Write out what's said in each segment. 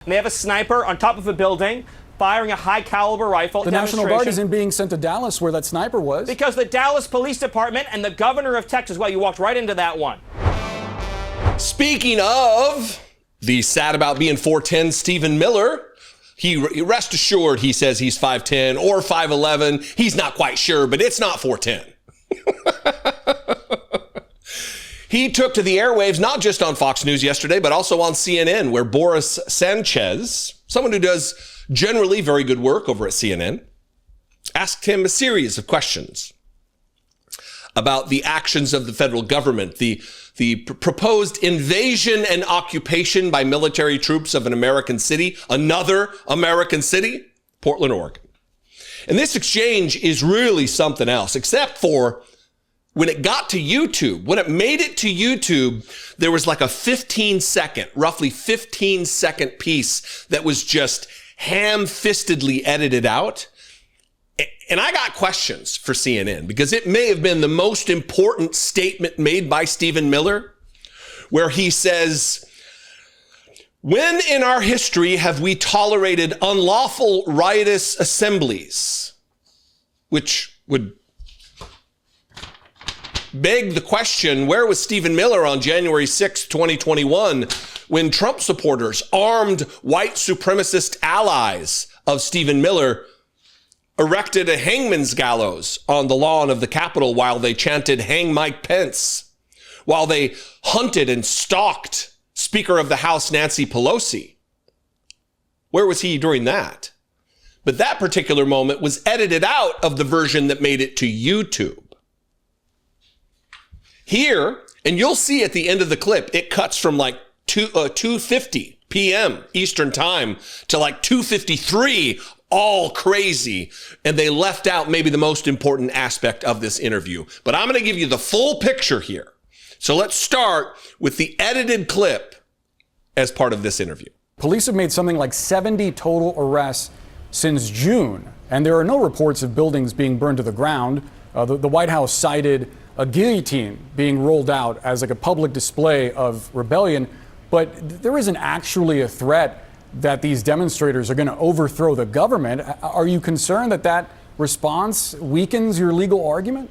And they have a sniper on top of a building firing a high-caliber rifle. The National Guard isn't being sent to Dallas where that sniper was. Because the Dallas Police Department and the governor of Texas, well, you walked right into that one. Speaking of the sad about being 4'10", Stephen Miller, rest assured he says he's 5'10" or 5'11". He's not quite sure, but it's not 4'10". He took to the airwaves, not just on Fox News yesterday, but also on CNN, where Boris Sanchez, someone who does generally very good work over at CNN, asked him a series of questions about the actions of the federal government, the proposed invasion and occupation by military troops of an American city, another American city, Portland, Oregon. And this exchange is really something else, except for when it got to YouTube, when it made it to YouTube, there was like a roughly 15 second piece that was just ham-fistedly edited out. And I got questions for CNN because it may have been the most important statement made by Stephen Miller, where he says, when in our history have we tolerated unlawful riotous assemblies? Which would beg the question, where was Stephen Miller on January 6, 2021, when Trump supporters, armed white supremacist allies of Stephen Miller, erected a hangman's gallows on the lawn of the Capitol while they chanted, "Hang Mike Pence," while they hunted and stalked Speaker of the House Nancy Pelosi? Where was he during that? But that particular moment was edited out of the version that made it to YouTube. Here, and you'll see at the end of the clip, it cuts from like 2:50 p.m. Eastern time to like 2:53, all crazy. And they left out maybe the most important aspect of this interview. But I'm going to give you the full picture here. So let's start with the edited clip as part of this interview. Police have made something like 70 total arrests since June, and there are no reports of buildings being burned to the ground. The White House cited a guillotine being rolled out as like a public display of rebellion, but there isn't actually a threat that these demonstrators are going to overthrow the government. Are you concerned that that response weakens your legal argument?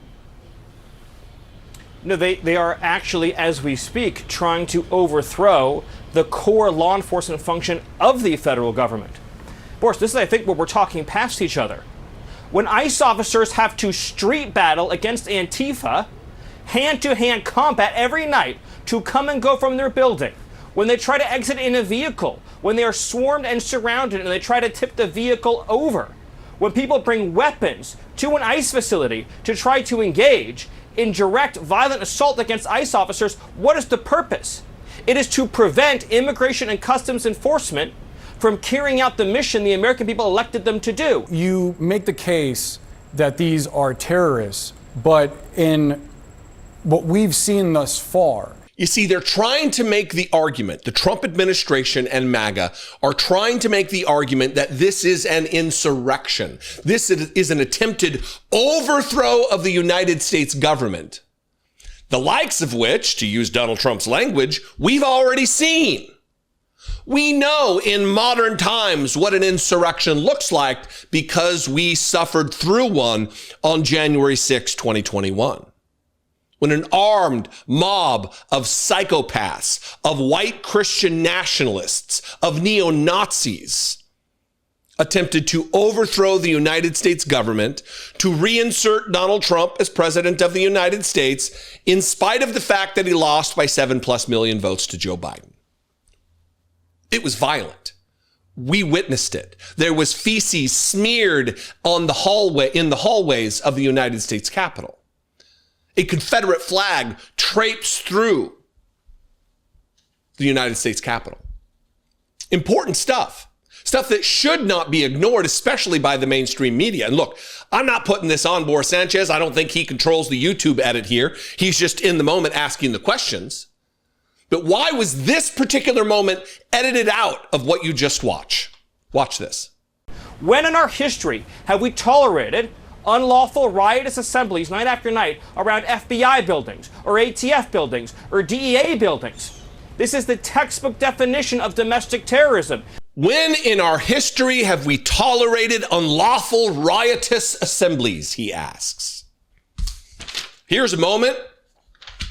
No, they are actually, as we speak, trying to overthrow the core law enforcement function of the federal government. Boris, this is, I think, where we're talking past each other. When ICE officers have to street battle against Antifa, hand-to-hand combat every night to come and go from their building, when they try to exit in a vehicle, when they are swarmed and surrounded and they try to tip the vehicle over, when people bring weapons to an ICE facility to try to engage in direct violent assault against ICE officers, what is the purpose? It is to prevent Immigration and Customs Enforcement from carrying out the mission the American people elected them to do. You make the case that these are terrorists, but in what we've seen thus far, you see, they're trying to make the argument, the Trump administration and MAGA are trying to make the argument that this is an insurrection. This is an attempted overthrow of the United States government, the likes of which, to use Donald Trump's language, we've already seen. We know in modern times what an insurrection looks like because we suffered through one on January 6, 2021. When an armed mob of psychopaths, of white Christian nationalists, of neo-Nazis attempted to overthrow the United States government, to reinsert Donald Trump as president of the United States, in spite of the fact that he lost by 7+ million votes to Joe Biden. It was violent. We witnessed it. There was feces smeared on the hallway, in the hallways of the United States Capitol. A Confederate flag traipsed through the United States Capitol. Important stuff. Stuff that should not be ignored, especially by the mainstream media. And look, I'm not putting this on Boris Sanchez. I don't think he controls the YouTube edit here. He's just in the moment asking the questions. But why was this particular moment edited out of what you just watched? Watch this. When in our history have we tolerated unlawful riotous assemblies night after night around FBI buildings or ATF buildings or DEA buildings? This is the textbook definition of domestic terrorism. When in our history have we tolerated unlawful, riotous assemblies, he asks. Here's a moment.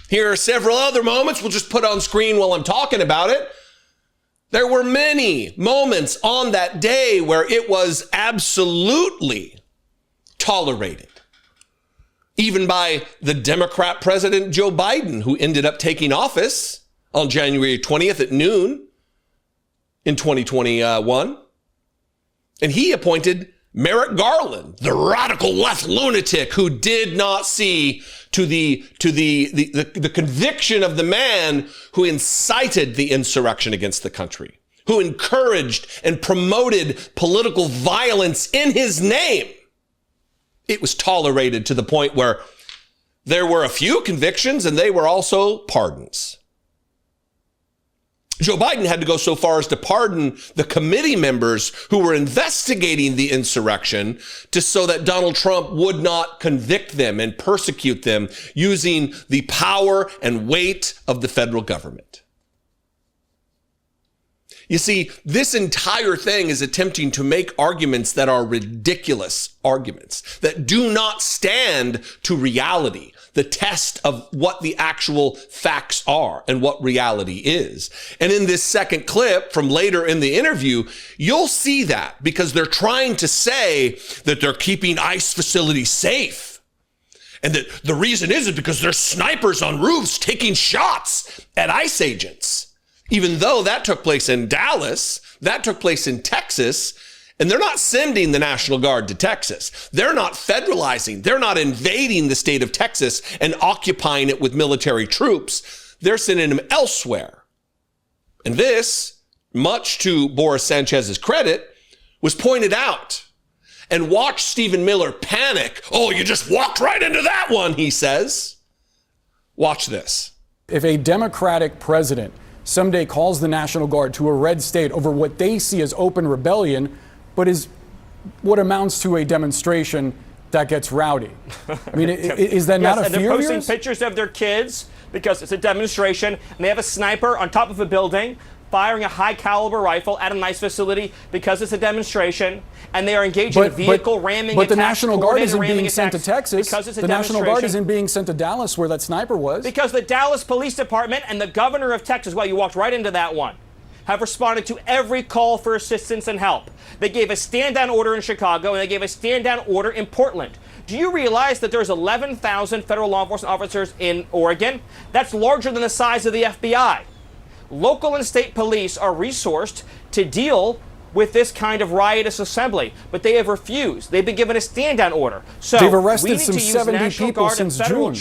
Here are several other moments we'll just put on screen while I'm talking about it. There were many moments on that day where it was absolutely tolerated, even by the Democrat President Joe Biden, who ended up taking office on January 20th at noon in 2021. And he appointed Merrick Garland, the radical left lunatic who did not see to the conviction of the man who incited the insurrection against the country, who encouraged and promoted political violence in his name. It was tolerated to the point where there were a few convictions and they were also pardons. Joe Biden had to go so far as to pardon the committee members who were investigating the insurrection so that Donald Trump would not convict them and persecute them using the power and weight of the federal government. You see, this entire thing is attempting to make arguments that are ridiculous arguments, that do not stand to reality, the test of what the actual facts are and what reality is. And in this second clip from later in the interview, you'll see that because they're trying to say that they're keeping ICE facilities safe. And that the reason is because there's snipers on roofs taking shots at ICE agents. Even though that took place in Dallas, that took place in Texas, and they're not sending the National Guard to Texas. They're not federalizing. They're not invading the state of Texas and occupying it with military troops. They're sending them elsewhere. And this, much to Boris Sanchez's credit, was pointed out. And watch Stephen Miller panic. Oh, you just walked right into that one, he says. Watch this. If a Democratic president someday calls the National Guard to a red state over what they see as open rebellion, but is what amounts to a demonstration that gets rowdy. I mean, is that not a fear of yours? They're posting pictures of their kids because it's a demonstration, and they have a sniper on top of a building firing a high-caliber rifle at a nice facility because it's a demonstration, and they are engaging in vehicle ramming attacks. But the National Guard isn't being sent to Texas. Because it's a the National Guard isn't being sent to Dallas where that sniper was. Because the Dallas Police Department and the governor of Texas, well, you walked right into that one, have responded to every call for assistance and help. They gave a stand-down order in Chicago, and they gave a stand-down order in Portland. Do you realize that there's 11,000 federal law enforcement officers in Oregon? That's larger than the size of the FBI. Local and state police are resourced to deal with this kind of riotous assembly, but they have refused. They've been given a stand-down order. So they've arrested some 70 people since June.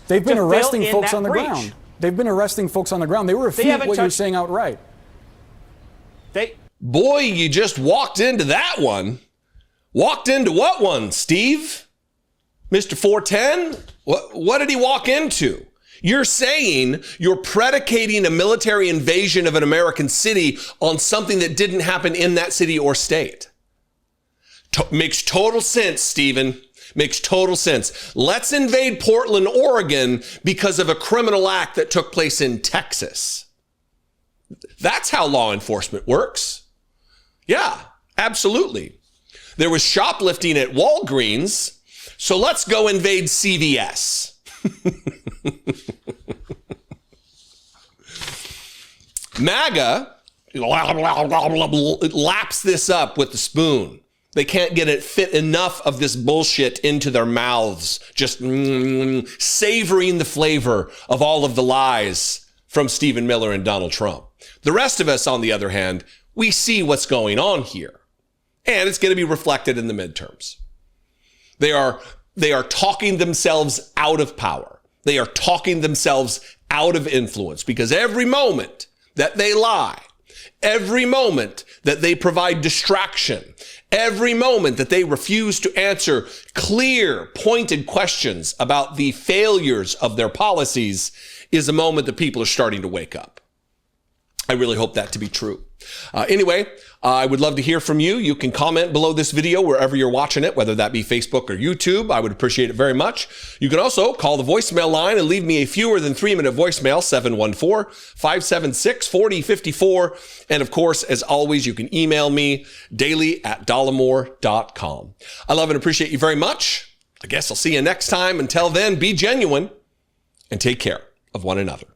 They've been arresting folks on the ground. They've been arresting folks on the ground. They refute what you're saying outright. Boy, you just walked into that one. Walked into what one, Steve? Mr. 410? What did he walk into? You're saying you're predicating a military invasion of an American city on something that didn't happen in that city or state. Makes total sense, Stephen. Makes total sense. Let's invade Portland, Oregon because of a criminal act that took place in Texas. That's how law enforcement works. Yeah, absolutely. There was shoplifting at Walgreens, so let's go invade CVS. MAGA laps this up with the spoon. They can't get it fit enough of this bullshit into their mouths, just savoring the flavor of all of the lies from Stephen Miller and Donald Trump. The rest of us, on the other hand, we see what's going on here. And it's going to be reflected in the midterms. They are talking themselves out of power. They are talking themselves out of influence because every moment that they lie, every moment that they provide distraction, every moment that they refuse to answer clear, pointed questions about the failures of their policies is a moment that people are starting to wake up. I really hope that to be true. Anyway, I would love to hear from you. You can comment below this video wherever you're watching it, whether that be Facebook or YouTube. I would appreciate it very much. You can also call the voicemail line and leave me a fewer than 3-minute voicemail, 714-576-4054. And of course, as always, you can email me daily@dollemore.com. I love and appreciate you very much. I guess I'll see you next time. Until then, be genuine and take care of one another.